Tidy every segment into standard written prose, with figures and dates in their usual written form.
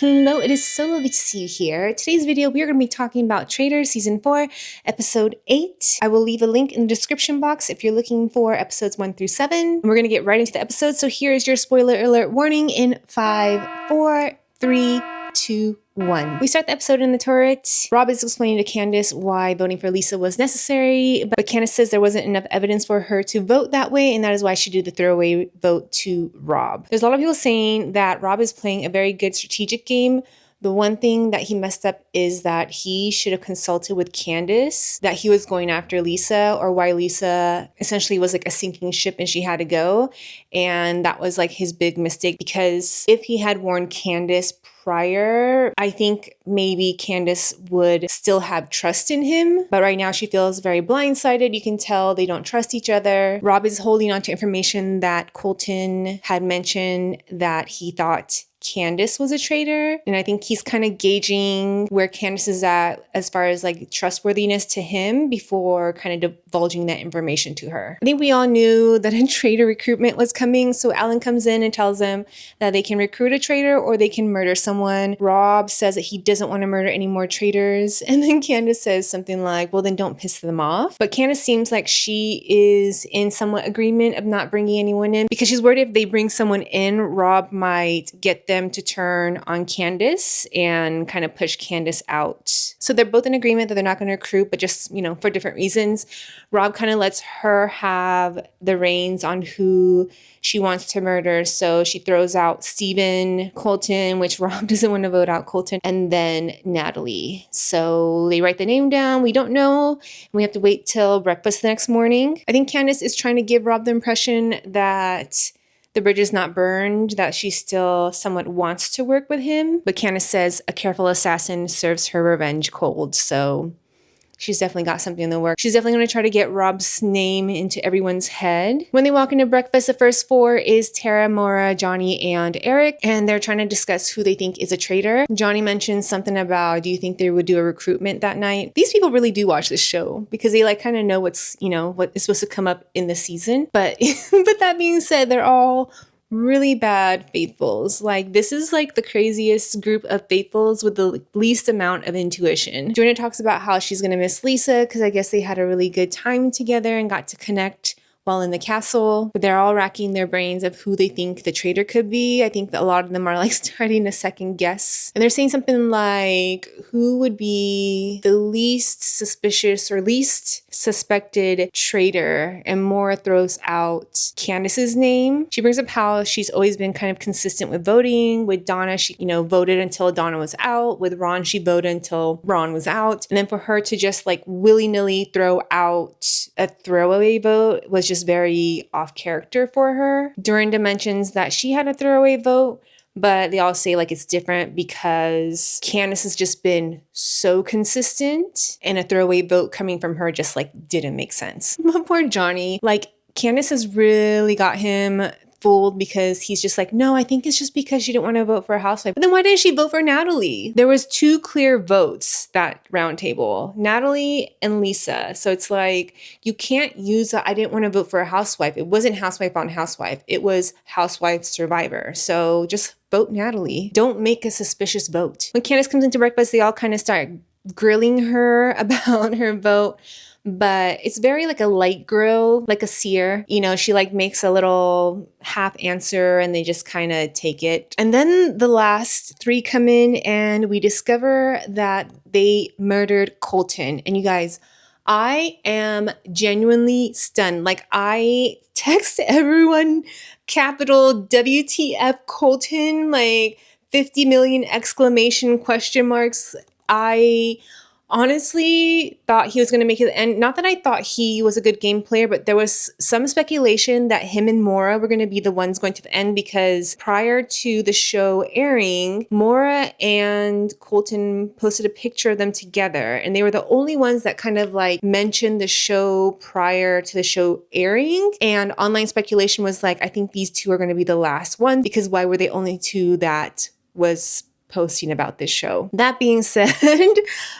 Hello, it is so lovely to see you here. Today's video, we are going to be talking about Traitors Season 4, Episode 8. I will leave a link in the description box if you're looking for episodes 1 through 7. We're going to get right into the episode, so here is your spoiler alert warning in 5, 4, 3, 2, 1. We start the episode in the turret. Rob is explaining to Candiace why voting for Lisa was necessary, but Candiace says there wasn't enough evidence for her to vote that way, and that is why she did the throwaway vote to Rob. There's a lot of people saying that Rob is playing a very good strategic game. The one thing that he messed up is that he should have consulted with Candiace that he was going after Lisa, or why Lisa essentially was like a sinking ship and she had to go. And that was like his big mistake, because if he had warned Candiace prior, I think maybe Candiace would still have trust in him. But right now she feels very blindsided. You can tell they don't trust each other. Rob is holding on to information that Colton had mentioned that he thought Candiace was a traitor, and I think he's kind of gauging where Candiace is at as far as like trustworthiness to him before kind of divulging that information to her. I think we all knew that a traitor recruitment was coming, so Alan comes in and tells them that they can recruit a traitor or they can murder someone. Rob says that he doesn't want to murder any more traitors, and then Candiace says something like, well, then don't piss them off. But Candiace seems like she is in somewhat agreement of not bringing anyone in, because she's worried if they bring someone in, Rob might get them to turn on Candiace and kind of push Candiace out. So they're both in agreement that they're not going to recruit, but just, you know, for different reasons. Rob kind of lets her have the reins on who she wants to murder. So she throws out Steven, Colton, which Rob doesn't want to vote out Colton, and then Natalie. So they write the name down. We don't know. And we have to wait till breakfast the next morning. I think Candiace is trying to give Rob the impression that the bridge is not burned, that she still somewhat wants to work with him. But Candiace says a careful assassin serves her revenge cold. So she's definitely got something in the works. She's definitely going to try to get Rob's name into everyone's head. When they walk into breakfast, the first four is Tara, Maura, Johnny, and Eric, and they're trying to discuss who they think is a traitor. Johnny mentions something about, do you think they would do a recruitment that night? These people really do watch this show because they like kind of know what's, you know, what is supposed to come up in the season. But but that being said, they're all really bad faithfuls. Like, this is like the craziest group of faithfuls with the least amount of intuition. Joanna talks about how she's gonna miss Lisa because I guess they had a really good time together and got to connect while in the castle, but they're all racking their brains of who they think the traitor could be. I think that a lot of them are like starting to second guess. And they're saying something like, who would be the least suspicious or least suspected traitor? And Maura throws out Candiace's name. She brings up how she's always been kind of consistent with voting. With Donna, she, you know, voted until Donna was out. With Ron, she voted until Ron was out. And then for her to just like willy-nilly throw out a throwaway vote was just very off character for her. Dorinda mentions that she had a throwaway vote, but they all say like it's different because Candiace has just been so consistent, and a throwaway vote coming from her just like didn't make sense. But poor Johnny, like Candiace has really got him fooled because he's just like, no, I think it's just because she didn't want to vote for a housewife. But then why didn't she vote for Natalie? There was two clear votes that round table, Natalie and Lisa. So it's like, you can't use I didn't want to vote for a housewife. It wasn't housewife on housewife. It was housewife survivor. So just vote Natalie. Don't make a suspicious vote. When Candiace comes into breakfast, they all kind of start grilling her about her vote. But it's very like a light grill, like a sear. You know, she like makes a little half answer and they just kind of take it. And then the last three come in and we discover that they murdered Colton. And you guys, I am genuinely stunned. Like, I text everyone capital WTF Colton, like 50 million exclamation question marks. I honestly thought he was going to make it. And not that I thought he was a good game player, but there was some speculation that him and Maura were going to be the ones going to the end, because prior to the show airing, Maura and Colton posted a picture of them together, and they were the only ones that kind of like mentioned the show prior to the show airing. And online speculation was like, I think these two are going to be the last one, because why were they only two that was posting about this show. That being said,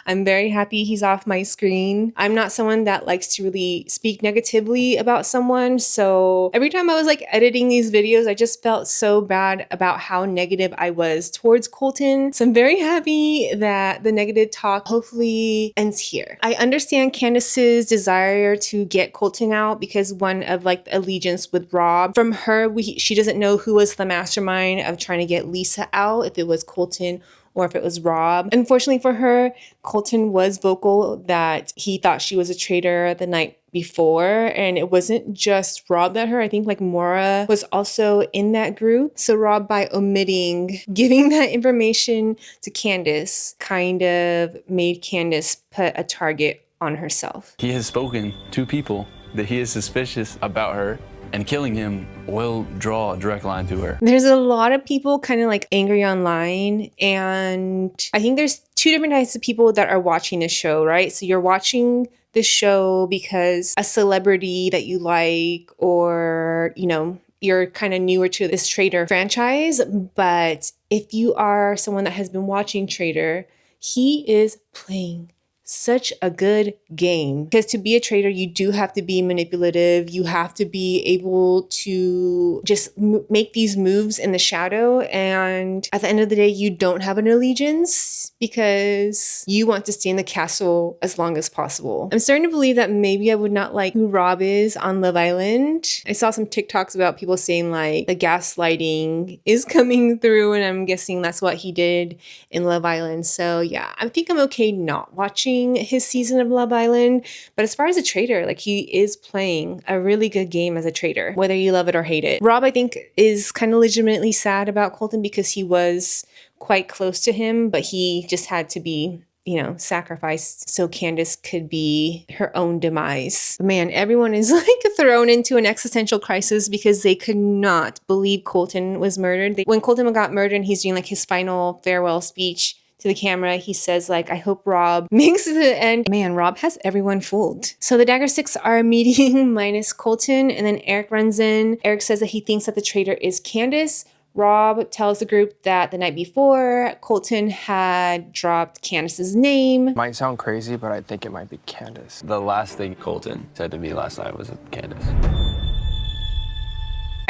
I'm very happy he's off my screen. I'm not someone that likes to really speak negatively about someone, so every time I was like editing these videos, I just felt so bad about how negative I was towards Colton. So I'm very happy that the negative talk hopefully ends here. I understand Candiace's desire to get Colton out because one of like the allegiance with Rob. From her, she doesn't know who was the mastermind of trying to get Lisa out, if it was Colton or if it was Rob. Unfortunately for her, Colton was vocal that he thought she was a traitor the night before, and it wasn't just Rob that heard. I think like Maura was also in that group. So Rob, by giving that information to Candiace, kind of made Candiace put a target on herself. He has spoken to people that he is suspicious about her, and killing him will draw a direct line to her. There's a lot of people kind of like angry online, and I think there's two different types of people that are watching this show, right? So you're watching the show because a celebrity that you like, or, you know, you're kind of newer to this Traitor franchise. But if you are someone that has been watching Traitor, he is playing such a good game, because to be a traitor, you do have to be manipulative. You have to be able to just make these moves in the shadow. And at the end of the day, you don't have an allegiance because you want to stay in the castle as long as possible. I'm starting to believe that maybe I would not like who Rob is on Love Island. I saw some TikToks about people saying like the gaslighting is coming through, and I'm guessing that's what he did in Love Island. So yeah, I think I'm okay not watching his season of Love Island. But as far as a traitor, like, he is playing a really good game as a traitor, whether you love it or hate it. Rob, I think, is kind of legitimately sad about Colton because he was quite close to him, but he just had to be, you know, sacrificed so Candiace could be her own demise. Man, everyone is like thrown into an existential crisis because they could not believe Colton was murdered. When Colton got murdered and he's doing like his final farewell speech to the camera, he says like, I hope Rob makes it to the end. Man, Rob has everyone fooled. So the Dagger Six are meeting minus Colton, and then Eric runs in. Eric says that he thinks that the traitor is Candiace. Rob tells the group that the night before, Colton had dropped Candiace's name. Might sound crazy, but I think it might be Candiace. The last thing Colton said to me last night was Candiace.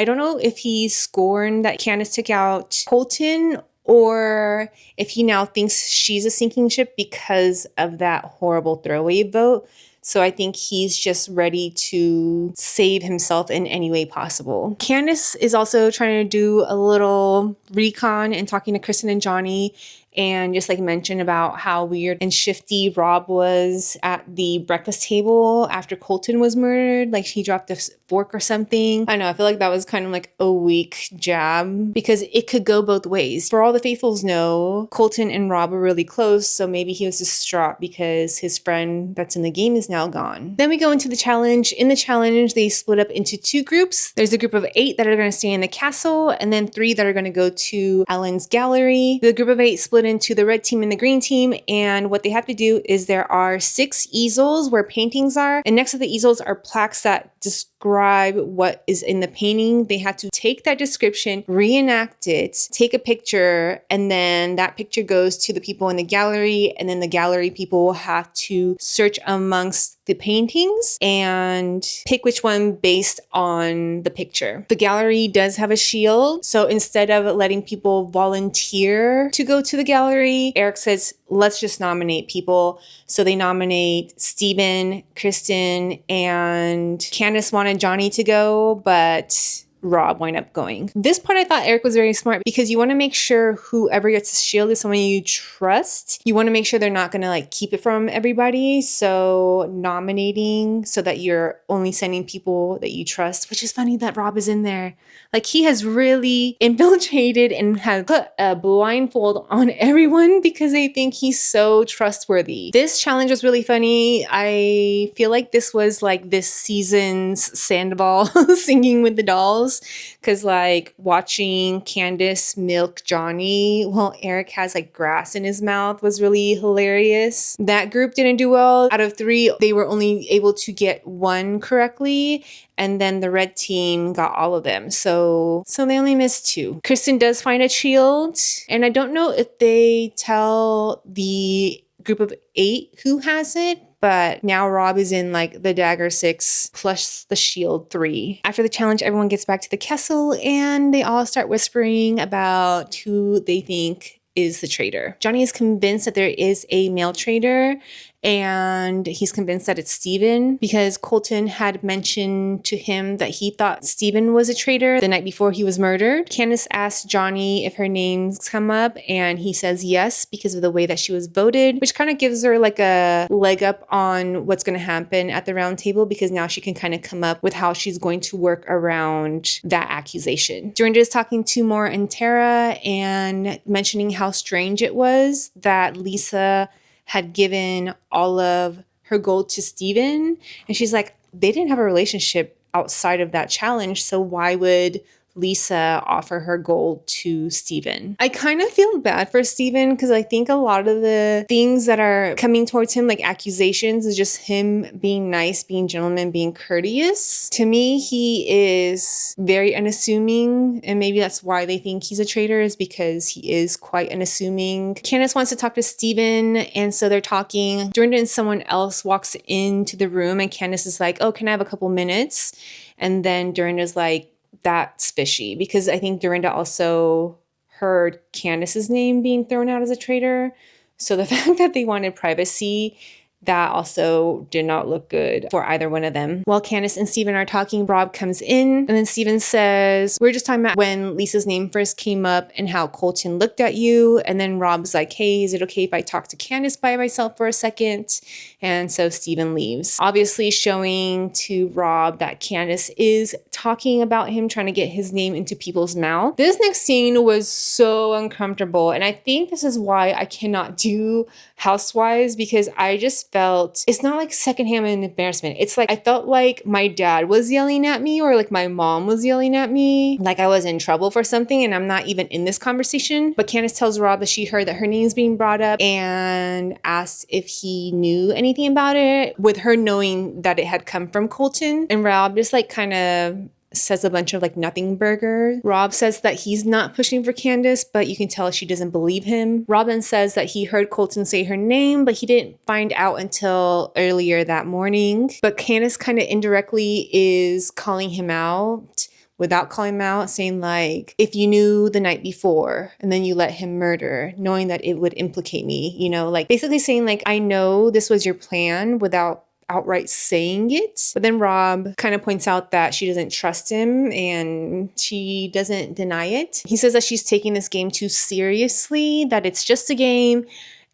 I don't know if he's scorned that Candiace took out Colton, or if he now thinks she's a sinking ship because of that horrible throwaway vote. So I think he's just ready to save himself in any way possible. Candiace is also trying to do a little recon and talking to Kristen and Johnny, and just like mention about how weird and shifty Rob was at the breakfast table after Colton was murdered. Like, he dropped a fork or something. I don't know, I feel like that was kind of like a weak jab because it could go both ways. For all the faithfuls know, Colton and Rob were really close, so maybe he was distraught because his friend that's in the game is now gone. Then we go into the challenge. In the challenge, they split up into two groups. There's a group of 8 that are going to stay in the castle, and then 3 that are going to go to Alan's gallery. The group of 8 split into the red team and the green team, and what they have to do is there are 6 easels where paintings are, and next to the easels are plaques that describe what is in the painting. They have to take that description, reenact it, take a picture, and then that picture goes to the people in the gallery, and then the gallery people have to search amongst the paintings and pick which one based on the picture. The gallery does have a shield, so instead of letting people volunteer to go to the gallery, Eric says, let's just nominate people. So they nominate Steven, Kristen, and Candiace wanted Johnny to go, but Rob wind up going. This part I thought Eric was very smart, because you want to make sure whoever gets the shield is someone you trust. You want to make sure they're not going to like keep it from everybody. So nominating so that you're only sending people that you trust, which is funny that Rob is in there. Like, he has really infiltrated and has put a blindfold on everyone because they think he's so trustworthy. This challenge was really funny. I feel like this was like this season's Sandoval singing with the dolls. feels, because like watching Candiace milk Johnny while Eric has like grass in his mouth was really hilarious. That group didn't do well. Out of 3, they were only able to get 1 correctly, and then the red team got all of them. So they only missed 2. Kristen does find a shield, and I don't know if they tell the group of 8 who has it, but now Rob is in like the dagger 6 plus the shield 3. After the challenge, everyone gets back to the castle and they all start whispering about who they think is the traitor. Johnny is convinced that there is a male traitor, and he's convinced that it's Steven because Colton had mentioned to him that he thought Steven was a traitor the night before he was murdered. Candiace asks Johnny if her name's come up, and he says yes because of the way that she was voted, which kind of gives her like a leg up on what's going to happen at the round table, because now she can kind of come up with how she's going to work around that accusation. Dorinda is talking to Maura and Tara and mentioning how strange it was that Lisa had given all of her gold to Steven. And she's like, they didn't have a relationship outside of that challenge, so why would Lisa offer her gold to Steven? I kind of feel bad for Steven because I think a lot of the things that are coming towards him, like accusations, is just him being nice, being gentleman, being courteous. To me, he is very unassuming, and maybe that's why they think he's a traitor, is because he is quite unassuming. Candiace wants to talk to Steven, and so they're talking. Dorinda and someone else walks into the room, and Candiace is like, oh, can I have a couple minutes? And then Dorinda's like, that's fishy, because I think Dorinda also heard Candiace's name being thrown out as a traitor. So the fact that they wanted privacy, that also did not look good for either one of them. While Candiace and Steven are talking, Rob comes in, and then Steven says, we're just talking about when Lisa's name first came up and how Colton looked at you. And then Rob's like, hey, is it okay if I talk to Candiace by myself for a second? And so Steven leaves, obviously showing to Rob that Candiace is talking about him, trying to get his name into people's mouth. This next scene was so uncomfortable, and I think this is why I cannot do Housewives, because I just felt, it's not like secondhand embarrassment. It's like I felt like my dad was yelling at me, or like my mom was yelling at me, like I was in trouble for something and I'm not even in this conversation. But Candiace tells Rob that she heard that her name's being brought up and asked if he knew anything about it, with her knowing that it had come from Colton. And Rob just like kind of says a bunch of like nothing burger. Rob says that he's not pushing for Candiace, but you can tell she doesn't believe him. Robin says that he heard Colton say her name, but he didn't find out until earlier that morning. But Candiace kind of indirectly is calling him out without calling him out, saying like, if you knew the night before and then you let him murder, knowing that it would implicate me, you know, like basically saying like, I know this was your plan, without outright saying it. But then Rob kind of points out that she doesn't trust him, and she doesn't deny it. He says that she's taking this game too seriously, that it's just a game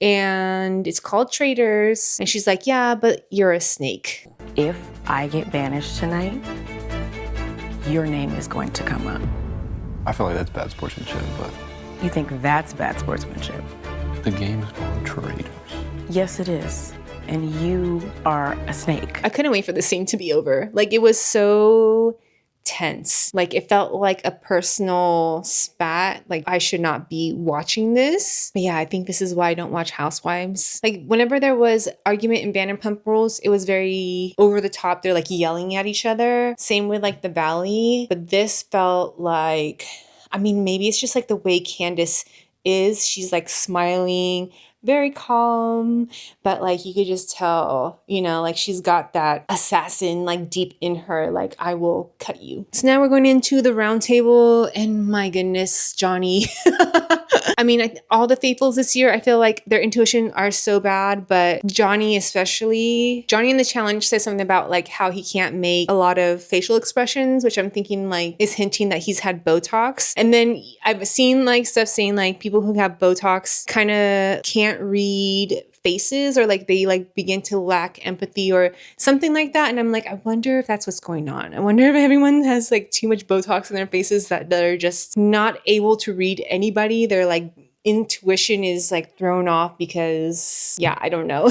and it's called Traitors. And she's like, yeah, but you're a snake. If I get banished tonight, your name is going to come up. I feel like that's bad sportsmanship, but You think that's bad sportsmanship? the game is called Traitors. Yes, it is. And you are a snake. I couldn't wait for the scene to be over. Like, it was so tense. Like, it felt like a personal spat. Like, I should not be watching this. But yeah, I think this is why I don't watch Housewives. Like, whenever there was argument in Vanderpump Rules, it was very over the top. They're like yelling at each other. Same with like The Valley. But this felt like, I mean, maybe it's just like the way Candiace is. She's like smiling, very calm, but like you could just tell, you know, like she's got that assassin like deep in her, like I will cut you. So now we're going into the round table, and my goodness, Johnny. I mean, all the faithfuls this year, I feel like their intuition are so bad, but Johnny especially. Johnny in the challenge says something about like how he can't make a lot of facial expressions, which I'm thinking like is hinting that he's had Botox. And then I've seen like stuff saying like people who have Botox kind of can't read faces, or like they like begin to lack empathy or something like that. And I'm like, I wonder if that's what's going on. I wonder if everyone has like too much Botox in their faces that they're just not able to read anybody. They're like intuition is like thrown off because, yeah, I don't know.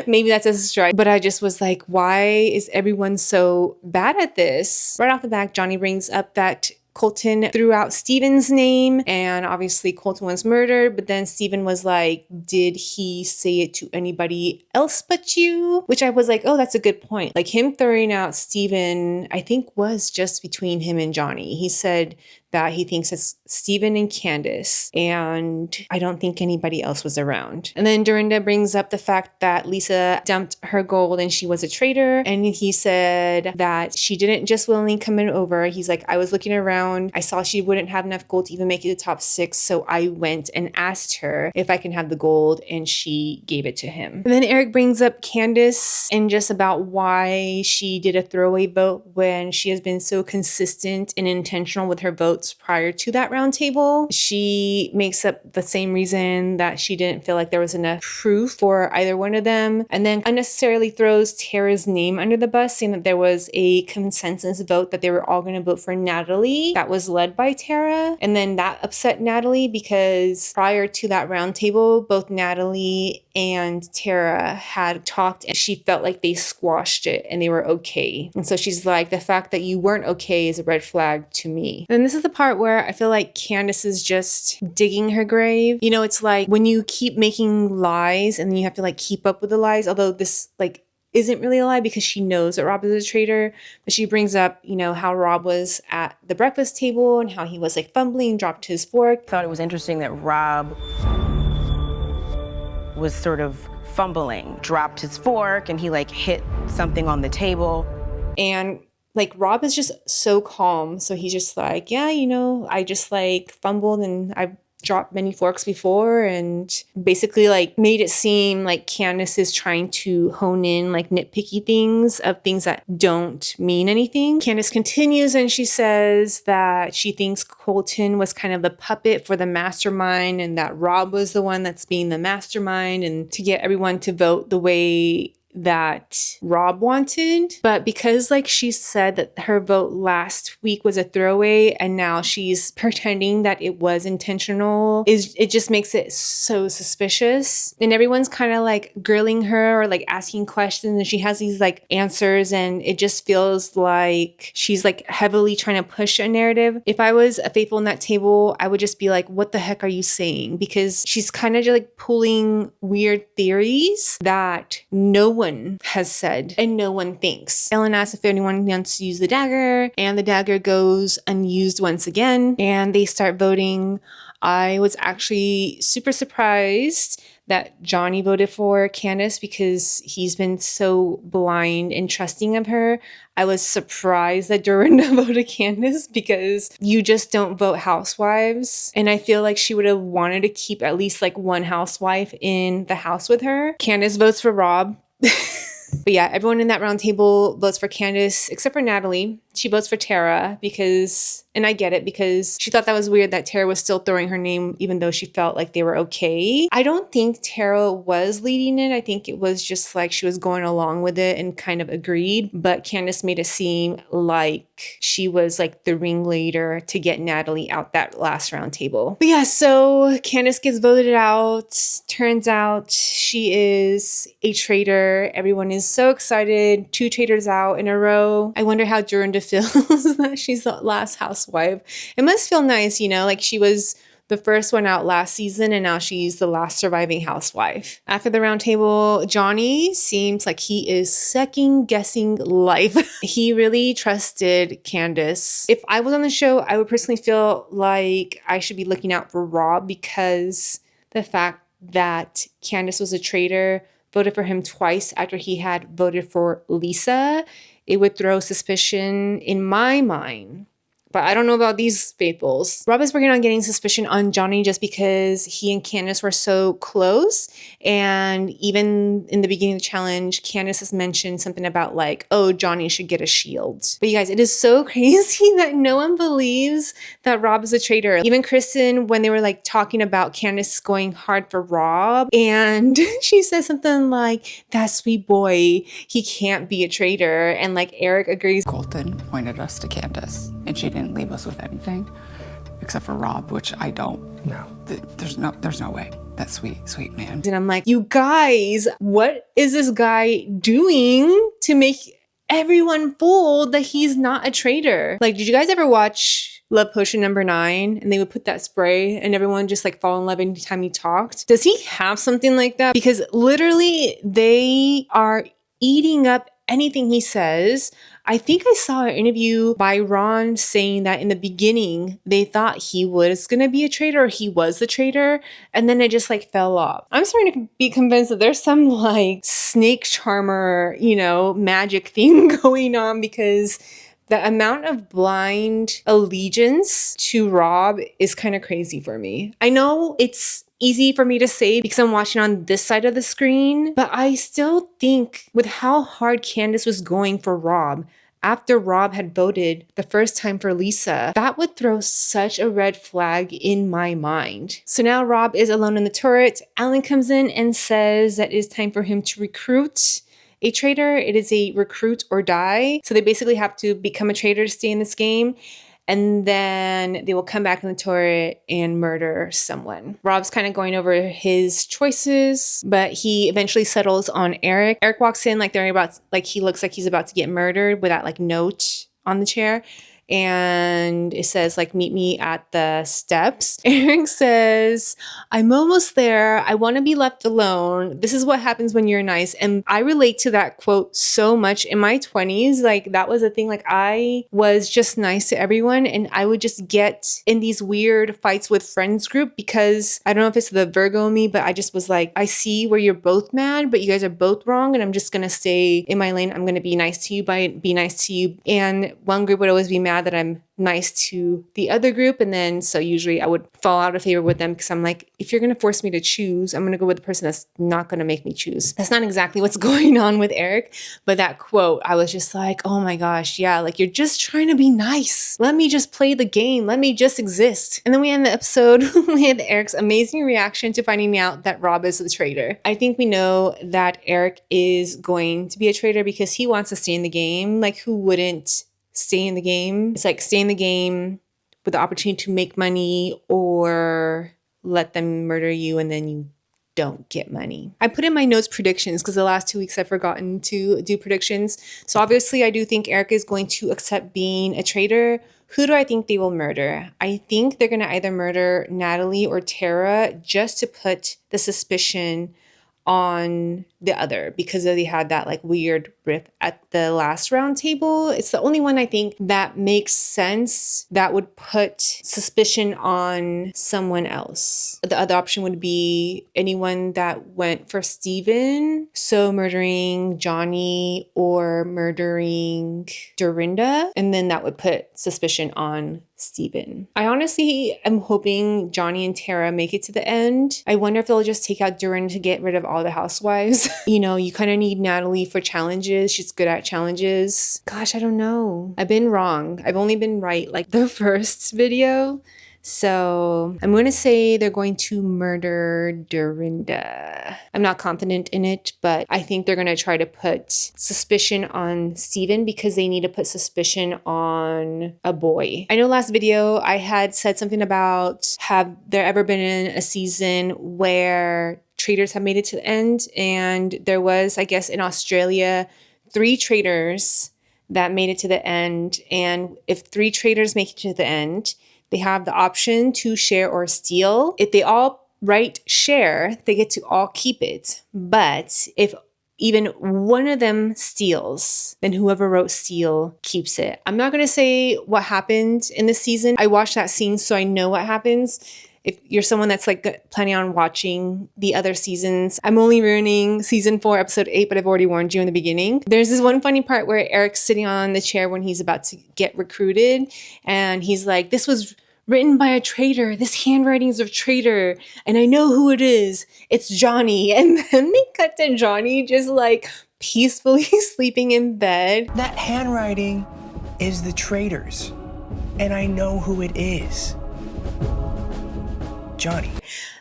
Maybe that's a strike. But I just was like, why is everyone so bad at this? Right off the bat, Johnny brings up that Colton threw out Steven's name, and obviously Colton was murdered, but then Steven was like, did he say it to anybody else but you? Which I was like, oh, that's a good point. Like, him throwing out Steven, I think, was just between him and Johnny. He said that he thinks it's Steven and Candiace, and I don't think anybody else was around. And then Dorinda brings up the fact that Lisa dumped her gold and she was a traitor, and he said that she didn't just willingly come in over. He's like, I was looking around, I saw she wouldn't have enough gold to even make it to the top 6, so I went and asked her if I can have the gold, and she gave it to him. And then Eric brings up Candiace and just about why she did a throwaway vote when she has been so consistent and intentional with her votes prior to that round table. She makes up the same reason that she didn't feel like there was enough proof for either one of them, and then unnecessarily throws Tara's name under the bus, saying that there was a consensus vote that they were all going to vote for Natalie that was led by Tara, and then that upset Natalie because prior to that round table, both Natalie and Tara had talked and she felt like they squashed it and they were okay. And so she's like, the fact that you weren't okay is a red flag to me. And this is the part where I feel like Candiace is just digging her grave. You know, it's like when you keep making lies and you have to like keep up with the lies, although this like isn't really a lie because she knows that Rob is a traitor, but she brings up, you know, how Rob was at the breakfast table and how he was like fumbling, dropped his fork. Thought it was interesting that Rob was sort of fumbling, dropped his fork, and he like hit something on the table. And like Rob is just so calm. So he's just like, yeah, you know, I just like fumbled and I've dropped many forks before, and basically like made it seem like Candiace is trying to hone in like nitpicky things that don't mean anything. Candiace continues and she says that she thinks Colton was kind of the puppet for the mastermind and that Rob was the one that's being the mastermind, and to get everyone to vote the way that Rob wanted. But because like she said that her vote last week was a throwaway and now she's pretending that it was intentional, it just makes it so suspicious. And everyone's kind of like grilling her or like asking questions, and she has these like answers, and it just feels like she's like heavily trying to push a narrative. If I was a faithful in that table, I would just be like, what the heck are you saying? Because she's kind of just like pulling weird theories that no one has said and no one thinks. Ellen asks if anyone wants to use the dagger, and the dagger goes unused once again, and they start voting. I was actually super surprised that Johnny voted for Candiace because he's been so blind and trusting of her. I was surprised that Dorinda voted Candiace because you just don't vote housewives. And I feel like she would have wanted to keep at least like one housewife in the house with her. Candiace votes for Rob. But yeah, everyone in that round table votes for Candiace except for Natalie. She votes for Tara because, and I get it, because she thought that was weird that Tara was still throwing her name even though she felt like they were okay. I don't think Tara was leading it. I think it was just like she was going along with it and kind of agreed. But Candiace made it seem like she was like the ringleader to get Natalie out that last round table. But yeah, so Candiace gets voted out. Turns out she is a traitor. Everyone is so excited. 2 traitors out in a row. I wonder how Dorinda feels that she's the last housewife. It must feel nice, you know, like she was the first one out last season and now she's the last surviving housewife. After the round table, Johnny seems like he is second guessing life. He really trusted Candiace. If I was on the show, I would personally feel like I should be looking out for Rob because the fact that Candiace was a traitor, voted for him twice after he had voted for Lisa, it would throw suspicion in my mind. But I don't know about these faithfuls. Rob is working on getting suspicion on Johnny just because he and Candiace were so close. And even in the beginning of the challenge, Candiace has mentioned something about like, oh, Johnny should get a shield. But you guys, it is so crazy that no one believes that Rob is a traitor. Even Kristen, when they were like talking about Candiace going hard for Rob, and she says something like, that sweet boy, he can't be a traitor. And like Eric agrees. Colton pointed us to Candiace, and she didn't leave us with anything. except for Rob, which I don't. No. There's no way. That sweet man. And I'm like, you guys, what is this guy doing to make everyone fooled that he's not a traitor? Like, did you guys ever watch Love Potion #9 and they would put that spray and everyone just like fall in love anytime he talked? Does he have something like that? Because literally they are eating up anything he says. I think I saw an interview by Ron saying that in the beginning, they thought he was going to be a traitor, or he was the traitor, and then it just like fell off. I'm starting to be convinced that there's some like snake charmer, you know, magic thing going on, because the amount of blind allegiance to Rob is kind of crazy for me. I know it's easy for me to say because I'm watching on this side of the screen, but I still think with how hard Candiace was going for Rob after Rob had voted the first time for Lisa, that would throw such a red flag in my mind. So now Rob is alone in the turret. Alan comes in and says that it is time for him to recruit a traitor. It is a recruit or die. So they basically have to become a traitor to stay in this game. And then they will come back in the turret and murder someone. Rob's kind of going over his choices, but he eventually settles on Eric. Eric walks in like he looks like he's about to get murdered with that like note on the chair. And it says like, meet me at the steps. Eric says, I'm almost there. I want to be left alone. This is what happens when you're nice. And I relate to that quote so much. In my 20s, like that was a thing. Like I was just nice to everyone, and I would just get in these weird fights with friends group because I don't know if it's the Virgo in me, but I just was like, I see where you're both mad, but you guys are both wrong. And I'm just going to stay in my lane. I'm going to be nice to you be nice to you. And one group would always be mad that I'm nice to the other group, and then so usually I would fall out of favor with them because I'm like, if you're gonna force me to choose, I'm gonna go with the person that's not gonna make me choose. That's not exactly what's going on with Eric, but that quote, I was just like, oh my gosh, yeah, like you're just trying to be nice. Let me just play the game. Let me just exist. And then we end the episode with Eric's amazing reaction to finding out that Rob is the traitor. I think we know that Eric is going to be a traitor because he wants to stay in the game. Like who wouldn't stay in the game? It's like stay in the game with the opportunity to make money or let them murder you and then you don't get money. I put in my notes predictions because the last 2 weeks I've forgotten to do predictions. So obviously I do think Eric is going to accept being a traitor. Who do I think they will murder? I think they're going to either murder Natalie or Tara just to put the suspicion on the other because they had that like weird riff at the last round table. It's the only one I think that makes sense that would put suspicion on someone else. The other option would be anyone that went for Steven. So murdering Johnny or murdering Dorinda. And then that would put suspicion on Steven. I honestly am hoping Johnny and Tara make it to the end. I wonder if they'll just take out Dorinda to get rid of all the housewives. You know, you kind of need Natalie for challenges. She's good at challenges. Gosh, I don't know. I've been wrong. I've only been right like the first video. So I'm going to say they're going to murder Dorinda. I'm not confident in it, but I think they're going to try to put suspicion on Steven because they need to put suspicion on a boy. I know last video I had said something about have there ever been in a season where traitors have made it to the end, and there was, I guess, in Australia, 3 traitors that made it to the end. And if 3 traitors make it to the end, they have the option to share or steal. If they all write share, they get to all keep it. But if even one of them steals, then whoever wrote steal keeps it. I'm not going to say what happened in this season. I watched that scene, so I know what happens. If you're someone that's like planning on watching the other seasons, I'm only ruining season 4, episode 8, but I've already warned you in the beginning. There's this one funny part where Eric's sitting on the chair when he's about to get recruited, and he's like, this was written by a traitor. This handwriting is of traitor, and I know who it is. It's Johnny. And then they cut to Johnny just like peacefully sleeping in bed. That handwriting is the traitor's, and I know who it is. Johnny.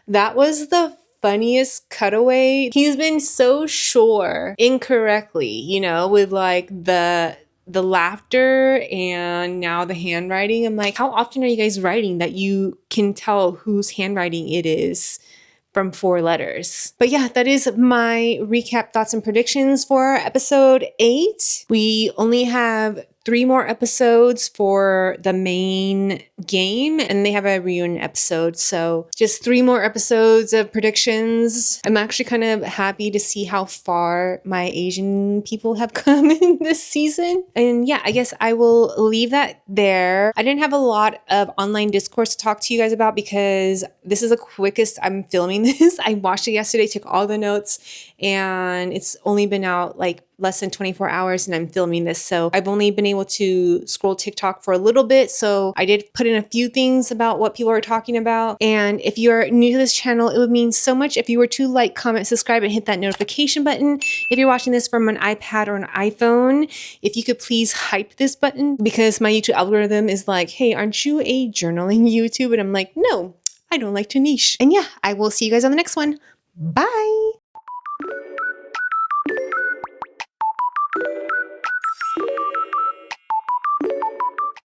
That was the funniest cutaway. He's been so sure incorrectly, you know, with like the the laughter and now the handwriting. I'm like, how often are you guys writing that you can tell whose handwriting it is from 4 letters? But yeah, that is my recap, thoughts, and predictions for episode 8. We only have 3 more episodes for the main game, and they have a reunion episode. So just 3 more episodes of predictions. I'm actually kind of happy to see how far my Asian people have come in this season. And yeah, I guess I will leave that there. I didn't have a lot of online discourse to talk to you guys about because this is the quickest I'm filming this. I watched it yesterday, took all the notes, and it's only been out like less than 24 hours and I'm filming this. So I've only been able to scroll TikTok for a little bit. So I did put in a few things about what people are talking about. And if you're new to this channel, it would mean so much if you were to like, comment, subscribe, and hit that notification button. If you're watching this from an iPad or an iPhone, if you could please hype this button, because my YouTube algorithm is like, hey, aren't you a journaling YouTube? And I'm like, no, I don't like to niche. And yeah, I will see you guys on the next one. Bye.